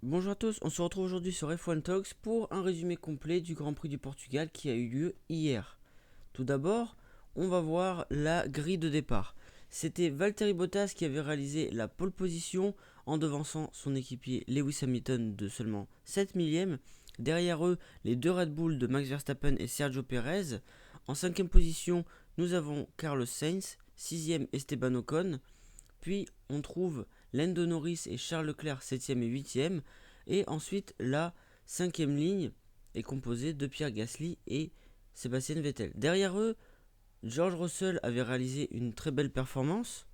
Bonjour à tous, on se retrouve aujourd'hui sur F1 Talks pour un résumé complet du Grand Prix du Portugal qui a eu lieu hier. Tout d'abord, on va voir la grille de départ. C'était Valtteri Bottas qui avait réalisé la pole position en devançant son équipier Lewis Hamilton de seulement 7 millièmes. Derrière eux, les deux Red Bull de Max Verstappen et Sergio Perez. En cinquième position, nous avons Carlos Sainz, sixième Esteban Ocon. Puis on trouve Lando Norris et Charles Leclerc 7e et 8e. Et ensuite la cinquième ligne est composée de Pierre Gasly et Sébastien Vettel. Derrière eux, George Russell avait réalisé une très belle performance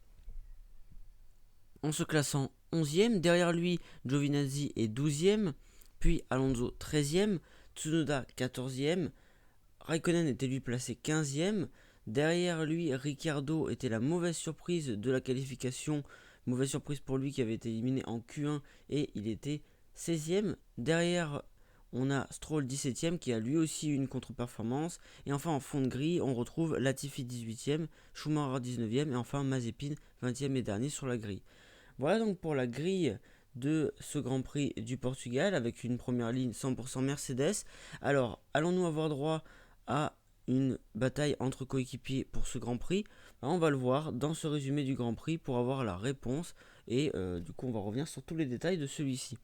en se classant 11e. Derrière lui, Giovinazzi est 12e, puis Alonso 13e, Tsunoda 14e, Raikkonen était lui placé 15e. Derrière lui, Ricciardo était la mauvaise surprise de la qualification. Mauvaise surprise pour lui qui avait été éliminé en Q1 et il était 16e. Derrière, on a Stroll 17e qui a lui aussi eu une contre-performance. Et enfin, en fond de grille, on retrouve Latifi 18e, Schumacher 19e et enfin Mazepin 20e et dernier sur la grille. Voilà donc pour la grille de ce Grand Prix du Portugal avec une première ligne 100% Mercedes. Alors, allons-nous avoir droit à une bataille entre coéquipiers pour ce Grand Prix? On va le voir dans ce résumé du Grand Prix pour avoir la réponse et du coup on va revenir sur tous les détails de celui-ci.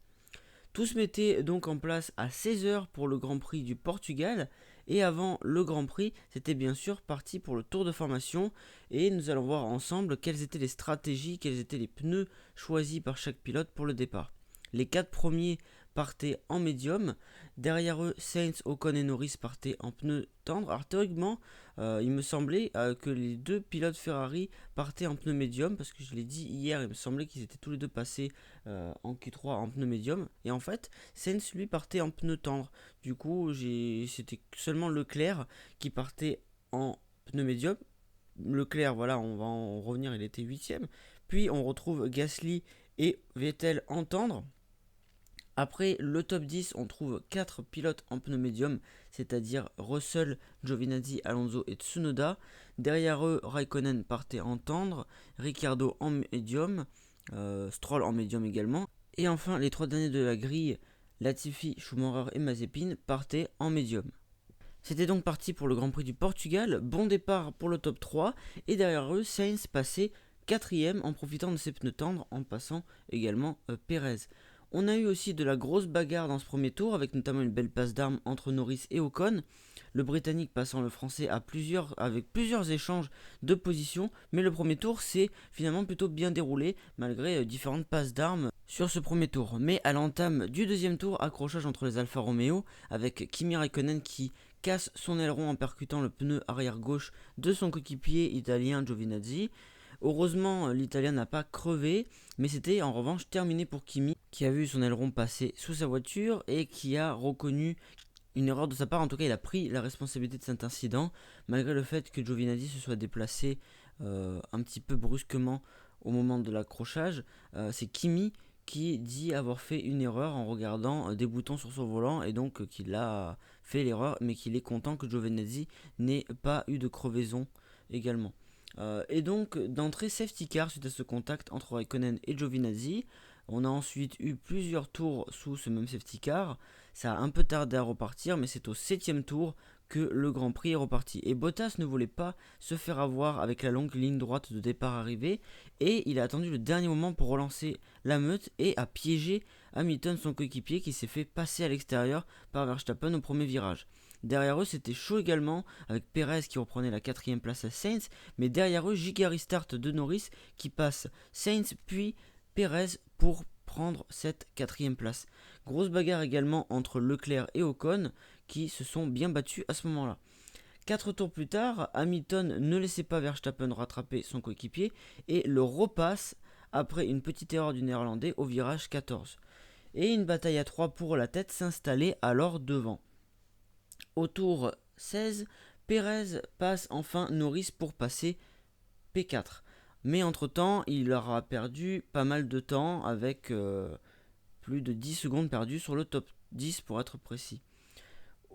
Tout se mettait donc en place à 16h pour le Grand Prix du Portugal. Et avant le Grand Prix, c'était bien sûr parti pour le tour de formation. Et nous allons voir ensemble quelles étaient les stratégies, quels étaient les pneus choisis par chaque pilote pour le départ. Les 4 premiers partaient en médium. Derrière eux, Sainz, Ocon et Norris partaient en pneus tendres. Alors théoriquement, il me semblait que les deux pilotes Ferrari partaient en pneus médium. Parce que je l'ai dit hier, il me semblait qu'ils étaient tous les deux passés en Q3 en pneu médium. Et en fait, Sainz lui partait en pneu tendre. Du coup, c'était seulement Leclerc qui partait en pneu médium. Leclerc, voilà, on va en revenir, il était 8ème. Puis on retrouve Gasly et Vettel en tendre. Après le top 10, on trouve 4 pilotes en pneu médium, c'est-à-dire Russell, Giovinazzi, Alonso et Tsunoda. Derrière eux, Raikkonen partait en tendre, Ricciardo en médium, Stroll en médium également. Et enfin, les 3 derniers de la grille, Latifi, Schumacher et Mazepin partaient en médium. C'était donc parti pour le Grand Prix du Portugal, bon départ pour le top 3, et derrière eux, Sainz passait 4ème en profitant de ses pneus tendres en passant également Perez. On a eu aussi de la grosse bagarre dans ce premier tour, avec notamment une belle passe d'armes entre Norris et Ocon. Le Britannique passant le Français avec plusieurs échanges de positions, mais le premier tour s'est finalement plutôt bien déroulé, malgré différentes passes d'armes sur ce premier tour. Mais à l'entame du deuxième tour, accrochage entre les Alfa Romeo, avec Kimi Raikkonen qui casse son aileron en percutant le pneu arrière gauche de son coéquipier italien Giovinazzi. Heureusement, l'Italien n'a pas crevé, mais c'était en revanche terminé pour Kimi, qui a vu son aileron passer sous sa voiture et qui a reconnu une erreur de sa part. En tout cas, il a pris la responsabilité de cet incident, malgré le fait que Giovinazzi se soit déplacé un petit peu brusquement au moment de l'accrochage. C'est Kimi qui dit avoir fait une erreur en regardant des boutons sur son volant et donc qu'il a fait l'erreur, mais qu'il est content que Giovinazzi n'ait pas eu de crevaison également. Et donc d'entrée safety car suite à ce contact entre Raikkonen et Giovinazzi. On a ensuite eu plusieurs tours sous ce même safety car. Ça a un peu tardé à repartir, mais c'est au 7ème tour que le Grand Prix est reparti. Et Bottas ne voulait pas se faire avoir avec la longue ligne droite de départ arrivée, et il a attendu le dernier moment pour relancer la meute et a piégé Hamilton, son coéquipier, qui s'est fait passer à l'extérieur par Verstappen au premier virage. Derrière eux, c'était chaud également, avec Perez qui reprenait la 4ème place à Sainz, mais derrière eux, giga restart de Norris qui passe Sainz puis Perez pour prendre cette 4ème place. Grosse bagarre également entre Leclerc et Ocon qui se sont bien battus à ce moment-là. 4 tours plus tard, Hamilton ne laissait pas Verstappen rattraper son coéquipier et le repasse après une petite erreur du néerlandais au virage 14. Et une bataille à 3 pour la tête s'installait alors devant. Au tour 16, Perez passe enfin Norris pour passer P4. Mais entre-temps, il aura perdu pas mal de temps avec plus de 10 secondes perdues sur le top 10 pour être précis.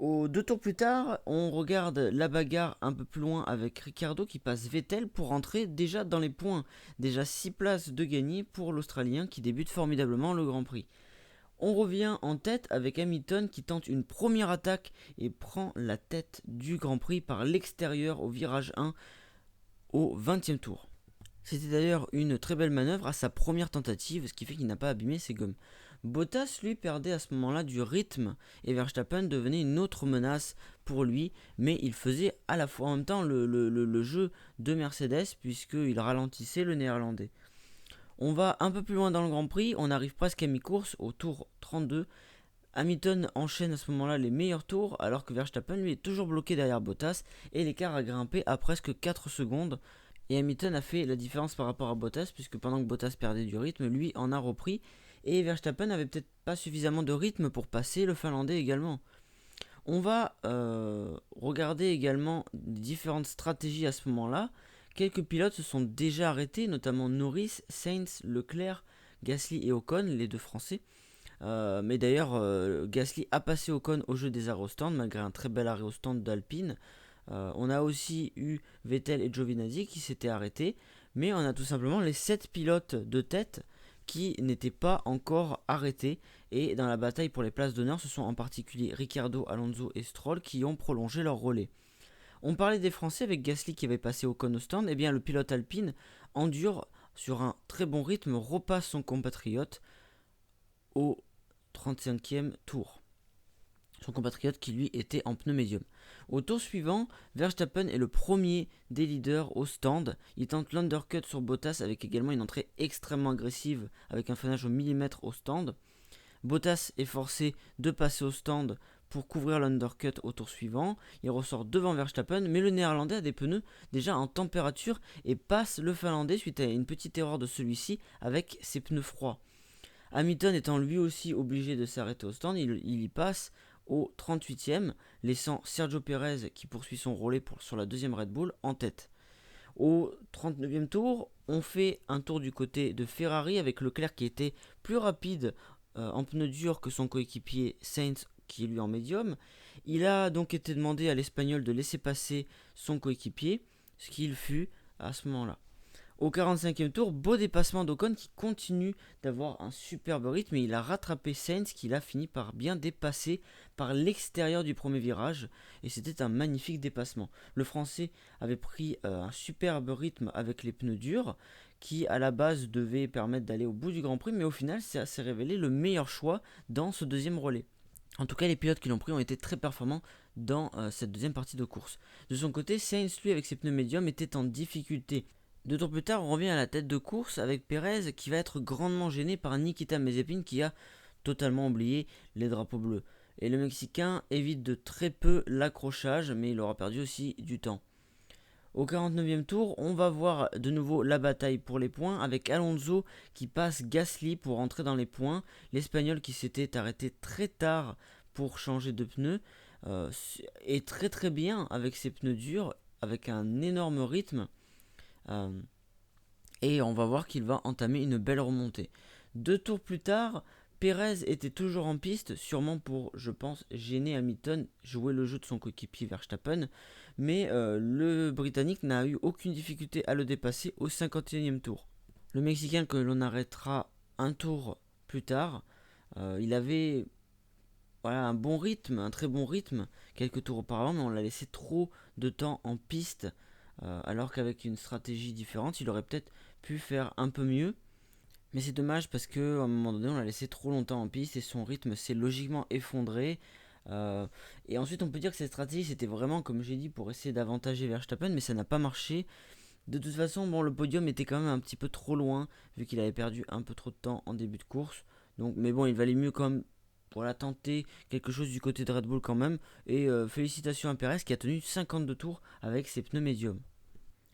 Deux tours plus tard, on regarde la bagarre un peu plus loin avec Ricciardo qui passe Vettel pour rentrer déjà dans les points. Déjà 6 places de gagné pour l'Australien qui débute formidablement le Grand Prix. On revient en tête avec Hamilton qui tente une première attaque et prend la tête du Grand Prix par l'extérieur au virage 1 au 20e tour. C'était d'ailleurs une très belle manœuvre à sa première tentative, ce qui fait qu'il n'a pas abîmé ses gommes. Bottas, lui, perdait à ce moment-là du rythme et Verstappen devenait une autre menace pour lui, mais il faisait à la fois en même temps le jeu de Mercedes puisqu'il ralentissait le néerlandais. On va un peu plus loin dans le Grand Prix, on arrive presque à mi-course, au tour 32. Hamilton enchaîne à ce moment-là les meilleurs tours alors que Verstappen lui est toujours bloqué derrière Bottas et l'écart a grimpé à presque 4 secondes. Et Hamilton a fait la différence par rapport à Bottas puisque pendant que Bottas perdait du rythme, lui en a repris et Verstappen n'avait peut-être pas suffisamment de rythme pour passer le Finlandais également. On va regarder également différentes stratégies à ce moment-là. Quelques pilotes se sont déjà arrêtés, notamment Norris, Sainz, Leclerc, Gasly et Ocon, les deux Français. Mais d'ailleurs, Gasly a passé Ocon au jeu des arrêts au stand, malgré un très bel arrêt au stand d'Alpine. On a aussi eu Vettel et Giovinazzi qui s'étaient arrêtés, mais on a tout simplement les 7 pilotes de tête qui n'étaient pas encore arrêtés. Et dans la bataille pour les places d'honneur, ce sont en particulier Ricciardo, Alonso et Stroll qui ont prolongé leur relais. On parlait des Français avec Gasly qui avait passé Ocon au stand. Et bien le pilote Alpine endure sur un très bon rythme, repasse son compatriote au 35e tour. Son compatriote qui lui était en pneu médium. Au tour suivant, Verstappen est le premier des leaders au stand. Il tente l'undercut sur Bottas avec également une entrée extrêmement agressive avec un freinage au millimètre au stand. Bottas est forcé de passer au stand pour couvrir l'undercut au tour suivant. Il ressort devant Verstappen, mais le néerlandais a des pneus déjà en température et passe le finlandais suite à une petite erreur de celui-ci avec ses pneus froids. Hamilton étant lui aussi obligé de s'arrêter au stand, il y passe au 38e, laissant Sergio Pérez qui poursuit son relais sur la deuxième Red Bull en tête. Au 39e tour, on fait un tour du côté de Ferrari avec Leclerc qui était plus rapide en pneu dur que son coéquipier Sainz qui est lui en médium. Il a donc été demandé à l'Espagnol de laisser passer son coéquipier, ce qu'il fut à ce moment-là. Au 45e tour, beau dépassement d'Ocon qui continue d'avoir un superbe rythme et il a rattrapé Sainz qu'il a fini par bien dépasser par l'extérieur du premier virage et c'était un magnifique dépassement. Le Français avait pris un superbe rythme avec les pneus durs qui à la base devaient permettre d'aller au bout du Grand Prix mais au final ça s'est révélé le meilleur choix dans ce deuxième relais. En tout cas, les pilotes qui l'ont pris ont été très performants dans cette deuxième partie de course. De son côté, Sainz, lui, avec ses pneus médiums, était en difficulté. 2 tours plus tard, on revient à la tête de course avec Pérez qui va être grandement gêné par Nikita Mazepin qui a totalement oublié les drapeaux bleus. Et le Mexicain évite de très peu l'accrochage, mais il aura perdu aussi du temps. Au 49e tour, on va voir de nouveau la bataille pour les points avec Alonso qui passe Gasly pour entrer dans les points. L'Espagnol qui s'était arrêté très tard pour changer de pneus est très très bien avec ses pneus durs, avec un énorme rythme. Et on va voir qu'il va entamer une belle remontée. 2 tours plus tard, Pérez était toujours en piste, sûrement pour, je pense, gêner Hamilton, jouer le jeu de son coéquipier Verstappen, mais le Britannique n'a eu aucune difficulté à le dépasser au 51e tour. Le Mexicain que l'on arrêtera un tour plus tard, il avait un bon rythme, un très bon rythme, quelques tours auparavant, mais on l'a laissé trop de temps en piste, alors qu'avec une stratégie différente, il aurait peut-être pu faire un peu mieux. Mais c'est dommage parce qu'à un moment donné, on l'a laissé trop longtemps en piste et son rythme s'est logiquement effondré. Et ensuite, on peut dire que cette stratégie, c'était vraiment, comme j'ai dit, pour essayer d'avantager Verstappen, mais ça n'a pas marché. De toute façon, bon, le podium était quand même un petit peu trop loin, vu qu'il avait perdu un peu trop de temps en début de course. Donc, mais bon, il valait mieux quand même tenter quelque chose du côté de Red Bull quand même. Et félicitations à Perez qui a tenu 52 tours avec ses pneus médiums.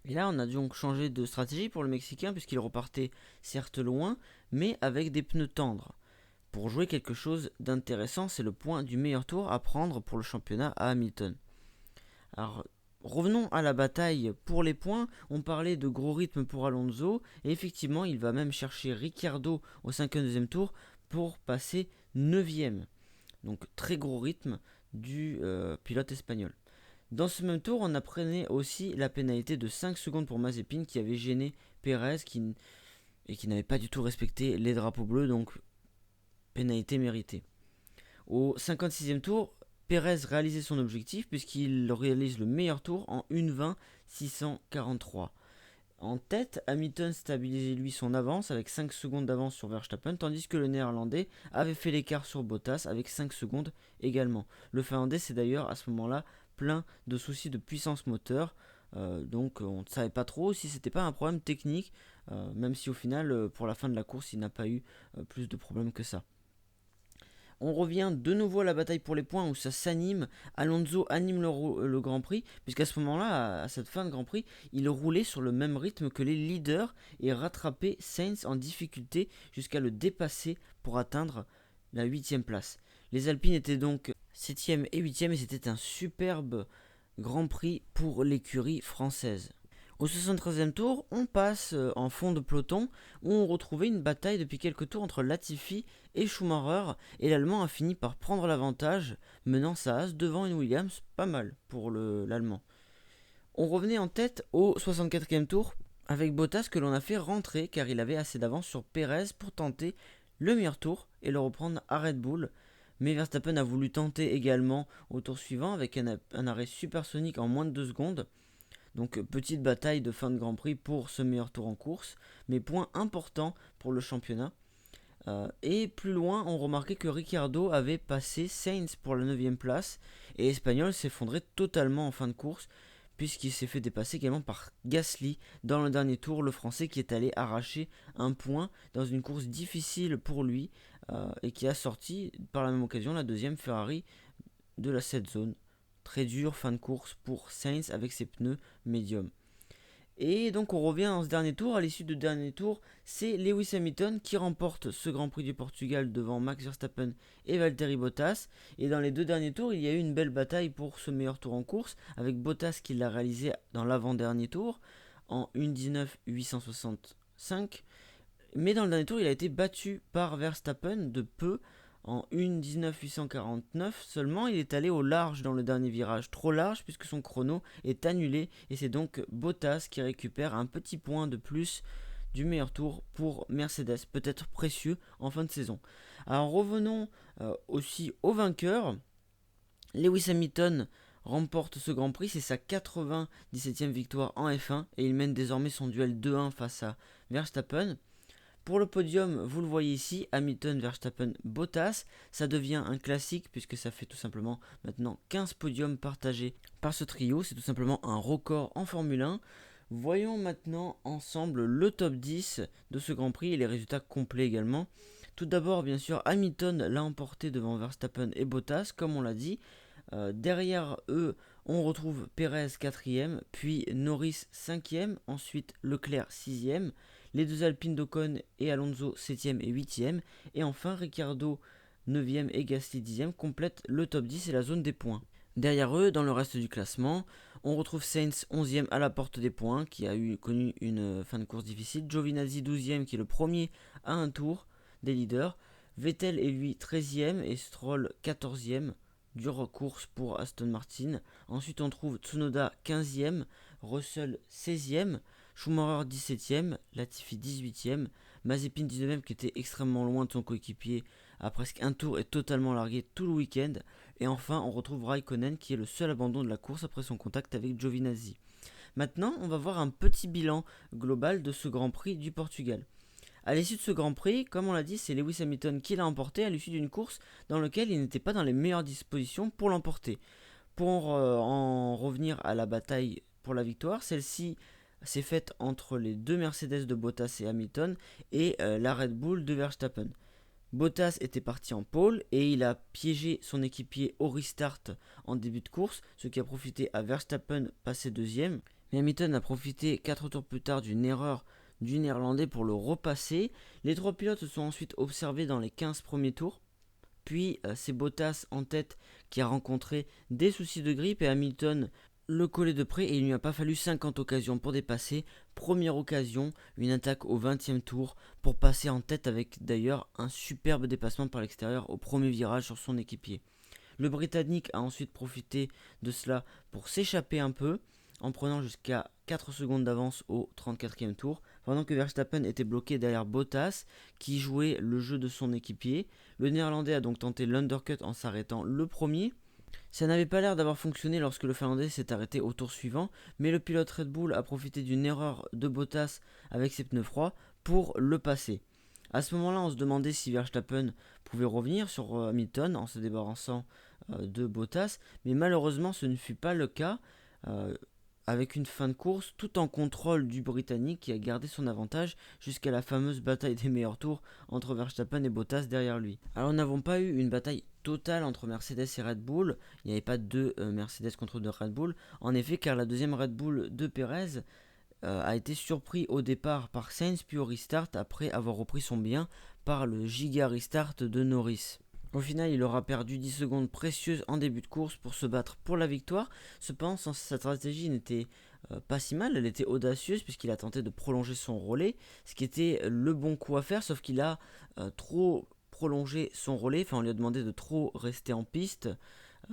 Et là, on a donc changé de stratégie pour le Mexicain, puisqu'il repartait certes loin, mais avec des pneus tendres. Pour jouer quelque chose d'intéressant, c'est le point du meilleur tour à prendre pour le championnat à Hamilton. Alors, revenons à la bataille pour les points. On parlait de gros rythme pour Alonso, et effectivement, il va même chercher Ricciardo au 52e tour pour passer 9e. Donc, très gros rythme du pilote espagnol. Dans ce même tour, on apprenait aussi la pénalité de 5 secondes pour Mazepin qui avait gêné Pérez et qui n'avait pas du tout respecté les drapeaux bleus. Donc pénalité méritée. Au 56e tour, Pérez réalisait son objectif puisqu'il réalise le meilleur tour en 1:20.643. En tête, Hamilton stabilisait lui son avance avec 5 secondes d'avance sur Verstappen, tandis que le néerlandais avait fait l'écart sur Bottas avec 5 secondes également. Le finlandais s'est d'ailleurs à ce moment-là plein de soucis de puissance moteur, donc on ne savait pas trop si c'était pas un problème technique, même si au final pour la fin de la course il n'a pas eu plus de problèmes que ça. On revient de nouveau à la bataille pour les points où ça s'anime. Alonso anime le Grand Prix, puisqu'à ce moment-là, à cette fin de Grand Prix, il roulait sur le même rythme que les leaders et rattrapait Sainz en difficulté jusqu'à le dépasser pour atteindre la 8ème place. Les Alpines étaient donc 7ème et 8ème et c'était un superbe Grand Prix pour l'écurie française. Au 73e tour, on passe en fond de peloton où on retrouvait une bataille depuis quelques tours entre Latifi et Schumacher et l'Allemand a fini par prendre l'avantage menant sa Haas devant une Williams, pas mal pour l'Allemand. On revenait en tête au 64e tour avec Bottas que l'on a fait rentrer car il avait assez d'avance sur Pérez pour tenter le meilleur tour et le reprendre à Red Bull. Mais Verstappen a voulu tenter également au tour suivant avec un arrêt supersonique en moins de 2 secondes. Donc petite bataille de fin de Grand Prix pour ce meilleur tour en course, mais point important pour le championnat. Et plus loin, on remarquait que Ricciardo avait passé Sainz pour la 9ème place, et Espagnol s'effondrait totalement en fin de course, puisqu'il s'est fait dépasser également par Gasly dans le dernier tour, le Français qui est allé arracher un point dans une course difficile pour lui, et qui a sorti par la même occasion la 2ème Ferrari de la 7 zone. Très dur fin de course pour Sainz avec ses pneus médiums. Et donc on revient dans ce dernier tour. À l'issue du dernier tour, c'est Lewis Hamilton qui remporte ce Grand Prix du Portugal devant Max Verstappen et Valtteri Bottas. Et dans les 2 derniers tours, il y a eu une belle bataille pour ce meilleur tour en course avec Bottas qui l'a réalisé dans l'avant-dernier tour en 1:19.865. Mais dans le dernier tour, il a été battu par Verstappen de peu. En 1:19.849 seulement, il est allé au large dans le dernier virage, trop large puisque son chrono est annulé et c'est donc Bottas qui récupère un petit point de plus du meilleur tour pour Mercedes, peut-être précieux en fin de saison. Alors revenons aussi au vainqueur. Lewis Hamilton remporte ce Grand Prix, c'est sa 97e victoire en F1 et il mène désormais son duel 2-1 face à Verstappen. Pour le podium, vous le voyez ici, Hamilton, Verstappen, Bottas. Ça devient un classique puisque ça fait tout simplement maintenant 15 podiums partagés par ce trio. C'est tout simplement un record en Formule 1. Voyons maintenant ensemble le top 10 de ce Grand Prix et les résultats complets également. Tout d'abord, bien sûr, Hamilton l'a emporté devant Verstappen et Bottas, comme on l'a dit. Derrière eux, on retrouve Pérez 4ème, puis Norris 5ème, ensuite Leclerc 6ème. Les 2 Alpines d'Ocon et Alonso 7ème et 8ème. Et enfin Ricciardo 9ème et Gasly 10ème complètent le top 10 et la zone des points. Derrière eux, dans le reste du classement, on retrouve Sainz 11ème à la porte des points qui a connu une fin de course difficile. Giovinazzi 12ème qui est le premier à un tour des leaders. Vettel est lui 13ème et Stroll 14ème. Dure course pour Aston Martin. Ensuite on trouve Tsunoda 15ème, Russell 16ème. Schumacher 17ème, Latifi 18ème, Mazepin 19ème qui était extrêmement loin de son coéquipier à presque un tour et totalement largué tout le week-end. Et enfin on retrouve Raikkonen qui est le seul abandon de la course après son contact avec Giovinazzi. Maintenant on va voir un petit bilan global de ce Grand Prix du Portugal. À l'issue de ce Grand Prix, comme on l'a dit, c'est Lewis Hamilton qui l'a emporté à l'issue d'une course dans laquelle il n'était pas dans les meilleures dispositions pour l'emporter. Pour en revenir à la bataille pour la victoire, celle-ci s'est faite entre les 2 Mercedes de Bottas et Hamilton et la Red Bull de Verstappen. Bottas était parti en pole et il a piégé son équipier au restart en début de course, ce qui a profité à Verstappen passer deuxième. Mais Hamilton a profité 4 tours plus tard d'une erreur du néerlandais pour le repasser. Les 3 pilotes se sont ensuite observés dans les 15 premiers tours. Puis c'est Bottas en tête qui a rencontré des soucis de grippe et Hamilton le collait de près et il ne lui a pas fallu 50 occasions pour dépasser. Première occasion, une attaque au 20e tour pour passer en tête avec d'ailleurs un superbe dépassement par l'extérieur au premier virage sur son équipier. Le Britannique a ensuite profité de cela pour s'échapper un peu en prenant jusqu'à 4 secondes d'avance au 34e tour pendant que Verstappen était bloqué derrière Bottas, qui jouait le jeu de son équipier. Le Néerlandais a donc tenté l'undercut en s'arrêtant le premier. Ça n'avait pas l'air d'avoir fonctionné lorsque le Finlandais s'est arrêté au tour suivant, mais le pilote Red Bull a profité d'une erreur de Bottas avec ses pneus froids pour le passer. À ce moment-là, on se demandait si Verstappen pouvait revenir sur Hamilton en se débarrassant de Bottas, mais malheureusement ce ne fut pas le cas, avec une fin de course tout en contrôle du Britannique qui a gardé son avantage jusqu'à la fameuse bataille des meilleurs tours entre Verstappen et Bottas derrière lui. Alors nous n'avons pas eu une bataille totale entre Mercedes et Red Bull, il n'y avait pas deux Mercedes contre deux Red Bull, en effet car la deuxième Red Bull de Perez a été surpris au départ par Sainz puis au restart après avoir repris son bien par le giga restart de Norris. Au final, il aura perdu 10 secondes précieuses en début de course pour se battre pour la victoire. Cependant, sa stratégie n'était pas si mal, elle était audacieuse puisqu'il a tenté de prolonger son relais, ce qui était le bon coup à faire, sauf qu'il a trop prolongé son relais, enfin on lui a demandé de trop rester en piste.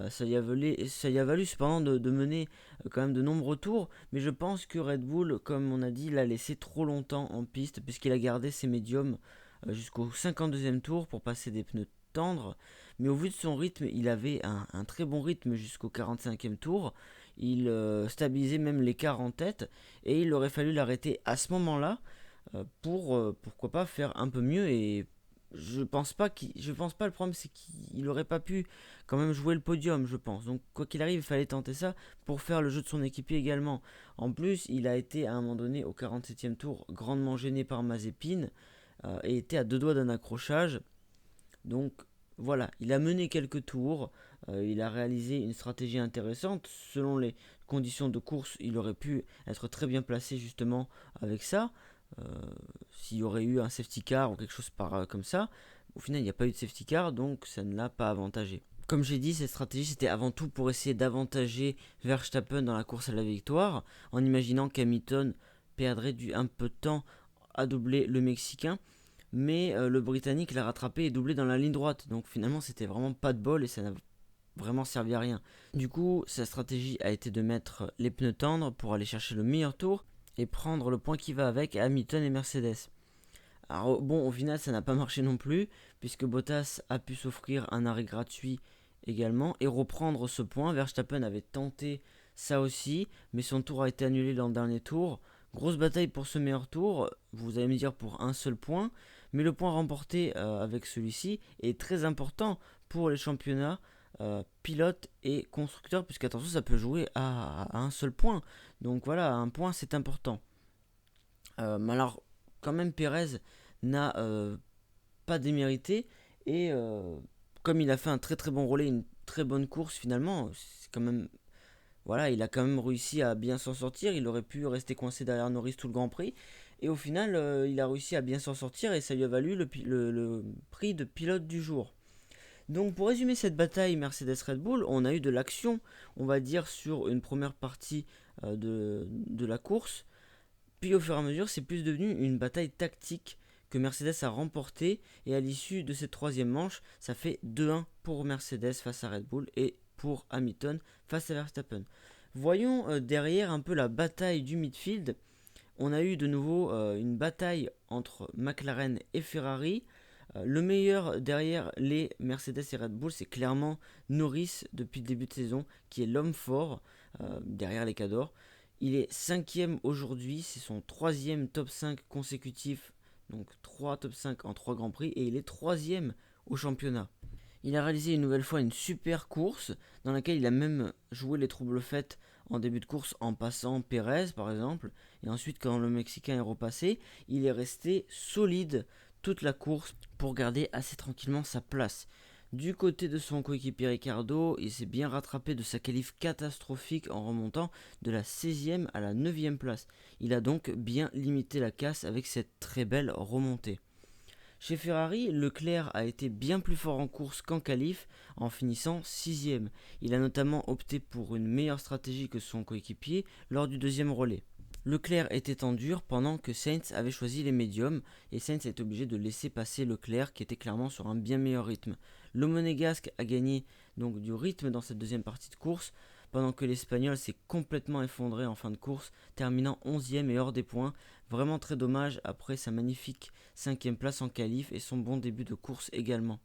Ça y a valu cependant de mener quand même de nombreux tours, mais je pense que Red Bull, comme on a dit, l'a laissé trop longtemps en piste puisqu'il a gardé ses médiums jusqu'au 52e tour pour passer des pneus tendres. Mais au vu de son rythme, il avait un très bon rythme jusqu'au 45e tour. Il stabilisait même l'écart en tête et il aurait fallu l'arrêter à ce moment-là pour pourquoi pas faire un peu mieux. Et je pense pas le problème c'est qu'il aurait pas pu quand même jouer le podium, je pense. Donc quoi qu'il arrive, il fallait tenter ça pour faire le jeu de son équipier également. En plus, il a été à un moment donné au 47e tour grandement gêné par Mazepin et était à deux doigts d'un accrochage. Donc voilà, il a mené quelques tours, il a réalisé une stratégie intéressante. Selon les conditions de course, il aurait pu être très bien placé justement avec ça. Euh, S'il y aurait eu un safety car ou quelque chose comme ça, au final il n'y a pas eu de safety car, donc ça ne l'a pas avantagé. Comme j'ai dit, cette stratégie c'était avant tout pour essayer d'avantager Verstappen dans la course à la victoire, en imaginant qu'Hamilton perdrait un peu de temps à doubler le Mexicain, mais le Britannique l'a rattrapé et doublé dans la ligne droite, donc finalement c'était vraiment pas de bol et ça n'a vraiment servi à rien. Du coup, sa stratégie a été de mettre les pneus tendres pour aller chercher le meilleur tour et prendre le point qui va avec Hamilton et Mercedes. Alors bon, au final ça n'a pas marché non plus, puisque Bottas a pu s'offrir un arrêt gratuit également et reprendre ce point. Verstappen avait tenté ça aussi, mais son tour a été annulé dans le dernier tour. Grosse bataille pour ce meilleur tour, vous allez me dire pour un seul point, mais le point remporté avec celui-ci est très important pour les championnats pilote et constructeur, puisque attention ça peut jouer à un seul point. Donc voilà, un point c'est important. Mais alors quand même Perez n'a pas démérité et comme il a fait un très très bon relais, une très bonne course finalement, c'est quand même voilà, il a quand même réussi à bien s'en sortir. Il aurait pu rester coincé derrière Norris tout le Grand Prix et au final il a réussi à bien s'en sortir et ça lui a valu le prix de pilote du jour. Donc pour résumer cette bataille Mercedes-Red Bull, on a eu de l'action, on va dire, sur une première partie de la course. Puis au fur et à mesure, c'est plus devenu une bataille tactique que Mercedes a remportée. Et à l'issue de cette troisième manche, ça fait 2-1 pour Mercedes face à Red Bull et pour Hamilton face à Verstappen. Voyons derrière un peu la bataille du midfield. On a eu de nouveau une bataille entre McLaren et Ferrari. Le meilleur derrière les Mercedes et Red Bull, c'est clairement Norris depuis le début de saison, qui est l'homme fort derrière les cadors. Il est 5ème aujourd'hui, c'est son 3ème top 5 consécutif, donc 3 top 5 en 3 Grands Prix, et il est 3ème au championnat. Il a réalisé une nouvelle fois une super course, dans laquelle il a même joué les troubles faits en début de course en passant Pérez par exemple, et ensuite quand le Mexicain est repassé, il est resté solide toute la course pour garder assez tranquillement sa place. Du côté de son coéquipier Ricardo, il s'est bien rattrapé de sa qualif catastrophique en remontant de la 16e à la 9e place. Il a donc bien limité la casse avec cette très belle remontée. Chez Ferrari, Leclerc a été bien plus fort en course qu'en qualif en finissant 6ème. Il a notamment opté pour une meilleure stratégie que son coéquipier lors du deuxième relais. Leclerc était en dur pendant que Sainz avait choisi les médiums et Sainz est obligé de laisser passer Leclerc qui était clairement sur un bien meilleur rythme. Le Monégasque a gagné donc du rythme dans cette deuxième partie de course pendant que l'Espagnol s'est complètement effondré en fin de course, terminant 11e et hors des points. Vraiment très dommage après sa magnifique 5e place en qualif et son bon début de course également.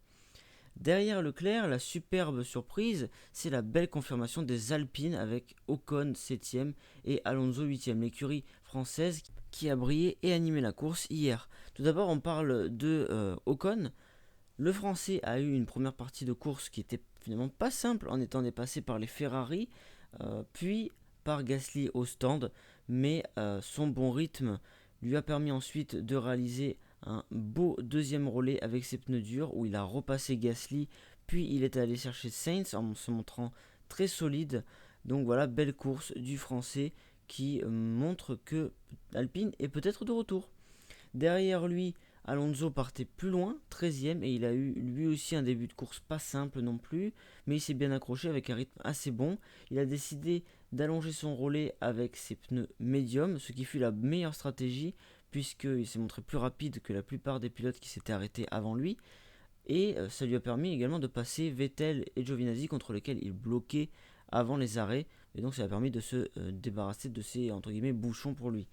Derrière Leclerc, la superbe surprise, c'est la belle confirmation des Alpines avec Ocon 7e et Alonso 8e, l'écurie française qui a brillé et animé la course hier. Tout d'abord, on parle de Ocon. Le Français a eu une première partie de course qui était finalement pas simple en étant dépassé par les Ferrari, puis par Gasly au stand, mais son bon rythme lui a permis ensuite de réaliser un beau deuxième relais avec ses pneus durs où il a repassé Gasly, puis il est allé chercher Sainz en se montrant très solide. Donc voilà, belle course du Français qui montre que Alpine est peut-être de retour. Derrière lui, Alonso partait plus loin, 13e, et il a eu lui aussi un début de course pas simple non plus, mais il s'est bien accroché avec un rythme assez bon. Il a décidé d'allonger son relais avec ses pneus médiums, ce qui fut la meilleure stratégie, puisqu'il s'est montré plus rapide que la plupart des pilotes qui s'étaient arrêtés avant lui, et ça lui a permis également de passer Vettel et Giovinazzi contre lesquels il bloquait avant les arrêts, et donc ça a permis de se débarrasser de ces entre guillemets bouchons pour lui.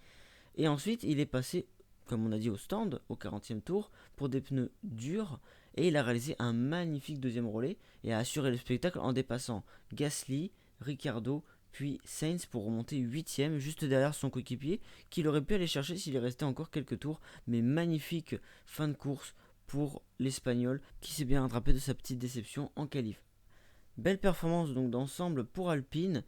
Et ensuite il est passé, comme on a dit, au stand au 40e tour pour des pneus durs, et il a réalisé un magnifique deuxième relais et a assuré le spectacle en dépassant Gasly, Ricciardo puis Sainz pour remonter 8e juste derrière son coéquipier qu'il aurait pu aller chercher s'il est resté encore quelques tours. Mais magnifique fin de course pour l'Espagnol qui s'est bien rattrapé de sa petite déception en qualif. Belle performance donc d'ensemble pour Alpine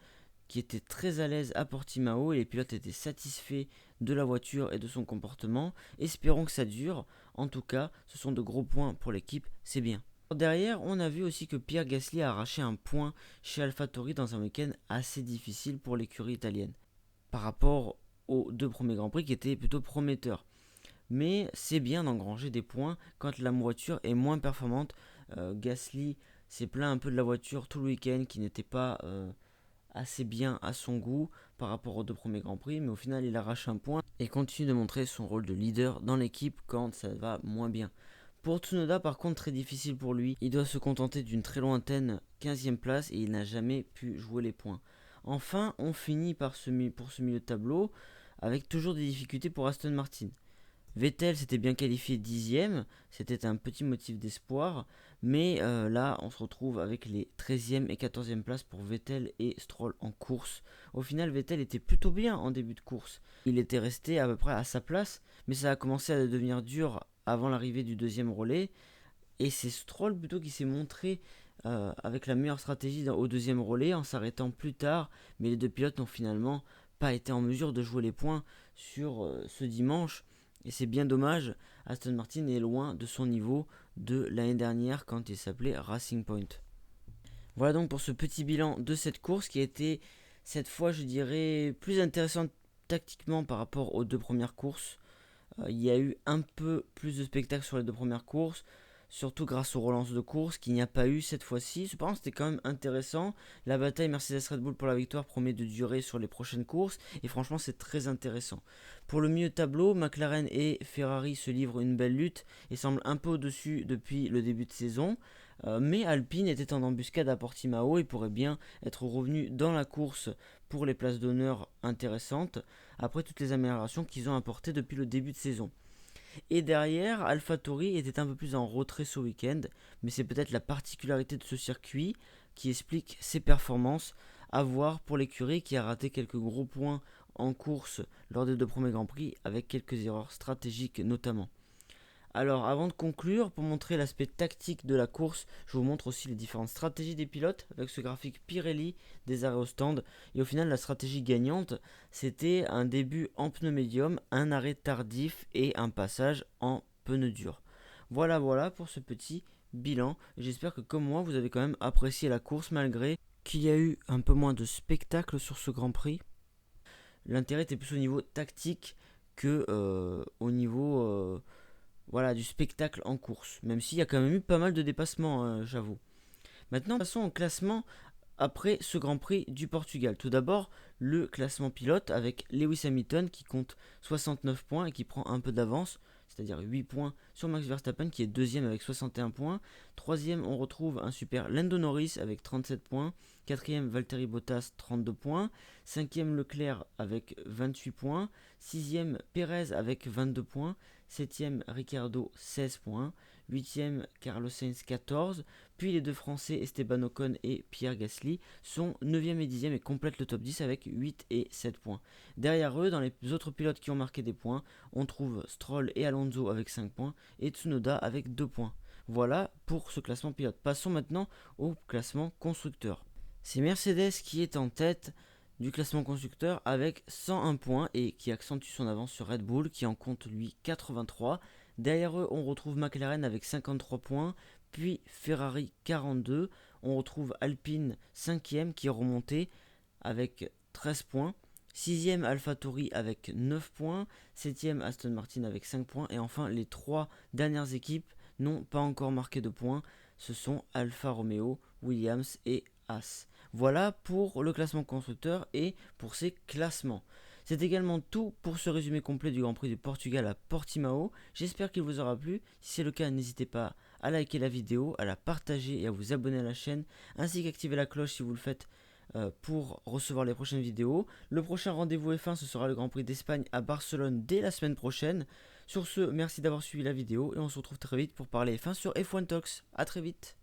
qui était très à l'aise à Portimao et les pilotes étaient satisfaits de la voiture et de son comportement. Espérons que ça dure. En tout cas, ce sont de gros points pour l'équipe, c'est bien. Derrière, on a vu aussi que Pierre Gasly a arraché un point chez AlphaTauri dans un week-end assez difficile pour l'écurie italienne par rapport aux deux premiers Grands Prix qui étaient plutôt prometteurs. Mais c'est bien d'engranger des points quand la voiture est moins performante. Gasly s'est plaint un peu de la voiture tout le week-end qui n'était pas assez bien à son goût par rapport aux deux premiers Grands Prix, mais au final il arrache un point et continue de montrer son rôle de leader dans l'équipe quand ça va moins bien. Pour Tsunoda, par contre, très difficile pour lui. Il doit se contenter d'une très lointaine 15e place et il n'a jamais pu jouer les points. Enfin, on finit pour ce milieu de tableau avec toujours des difficultés pour Aston Martin. Vettel s'était bien qualifié 10e, c'était un petit motif d'espoir, mais là on se retrouve avec les 13e et 14e places pour Vettel et Stroll en course. Au final, Vettel était plutôt bien en début de course. Il était resté à peu près à sa place, mais ça a commencé à devenir dur avant l'arrivée du deuxième relais, et c'est Stroll plutôt qui s'est montré avec la meilleure stratégie au deuxième relais en s'arrêtant plus tard, mais les deux pilotes n'ont finalement pas été en mesure de jouer les points sur ce dimanche. Et c'est bien dommage, Aston Martin est loin de son niveau de l'année dernière quand il s'appelait Racing Point. Voilà donc pour ce petit bilan de cette course qui a été cette fois je dirais plus intéressante tactiquement par rapport aux deux premières courses. Il y a eu un peu plus de spectacle sur les deux premières courses, surtout grâce aux relances de course qu'il n'y a pas eu cette fois-ci. Cependant, c'était quand même intéressant. La bataille Mercedes-Red Bull pour la victoire promet de durer sur les prochaines courses et franchement, c'est très intéressant. Pour le milieu de tableau, McLaren et Ferrari se livrent une belle lutte et semblent un peu au-dessus depuis le début de saison. Mais Alpine était en embuscade à Portimao et pourrait bien être revenu dans la course pour les places d'honneur intéressantes après toutes les améliorations qu'ils ont apportées depuis le début de saison. Et derrière, AlphaTauri était un peu plus en retrait ce week-end, mais c'est peut-être la particularité de ce circuit qui explique ses performances. À voir pour l'écurie qui a raté quelques gros points en course lors des deux premiers Grands Prix avec quelques erreurs stratégiques notamment. Alors avant de conclure, pour montrer l'aspect tactique de la course, je vous montre aussi les différentes stratégies des pilotes avec ce graphique Pirelli des arrêts au stand. Et au final, la stratégie gagnante, c'était un début en pneu médium, un arrêt tardif et un passage en pneu dur. Voilà pour ce petit bilan. J'espère que comme moi, vous avez quand même apprécié la course malgré qu'il y a eu un peu moins de spectacle sur ce Grand Prix. L'intérêt était plus au niveau tactique que au niveau... du spectacle en course, même s'il y a quand même eu pas mal de dépassements, j'avoue. Maintenant, passons au classement après ce Grand Prix du Portugal. Tout d'abord, le classement pilote avec Lewis Hamilton qui compte 69 points et qui prend un peu d'avance, c'est-à-dire 8 points sur Max Verstappen qui est deuxième avec 61 points. Troisième, on retrouve un super Lando Norris avec 37 points. Quatrième, Valtteri Bottas, 32 points. Cinquième, Leclerc avec 28 points. Sixième, Perez avec 22 points. Septième, Ricciardo, 16 points. Huitième, Carlos Sainz, 14. Puis les deux Français, Esteban Ocon et Pierre Gasly, sont 9e et 10e et complètent le top 10 avec 8 et 7 points. Derrière eux, dans les autres pilotes qui ont marqué des points, on trouve Stroll et Alonso avec 5 points et Tsunoda avec 2 points. Voilà pour ce classement pilote. Passons maintenant au classement constructeur. C'est Mercedes qui est en tête du classement constructeur avec 101 points et qui accentue son avance sur Red Bull qui en compte lui 83. Derrière eux, on retrouve McLaren avec 53 points, puis Ferrari 42. On retrouve Alpine 5e qui est remonté avec 13 points. 6e AlphaTauri avec 9 points. 7e Aston Martin avec 5 points. Et enfin, les 3 dernières équipes n'ont pas encore marqué de points. Ce sont Alfa Romeo, Williams et Haas. Voilà pour le classement constructeur et pour ses classements. C'est également tout pour ce résumé complet du Grand Prix du Portugal à Portimao. J'espère qu'il vous aura plu. Si c'est le cas, n'hésitez pas à liker la vidéo, à la partager et à vous abonner à la chaîne, ainsi qu'activer la cloche si vous le faites pour recevoir les prochaines vidéos. Le prochain rendez-vous F1, ce sera le Grand Prix d'Espagne à Barcelone dès la semaine prochaine. Sur ce, merci d'avoir suivi la vidéo et on se retrouve très vite pour parler F1 sur F1 Talks. A très vite.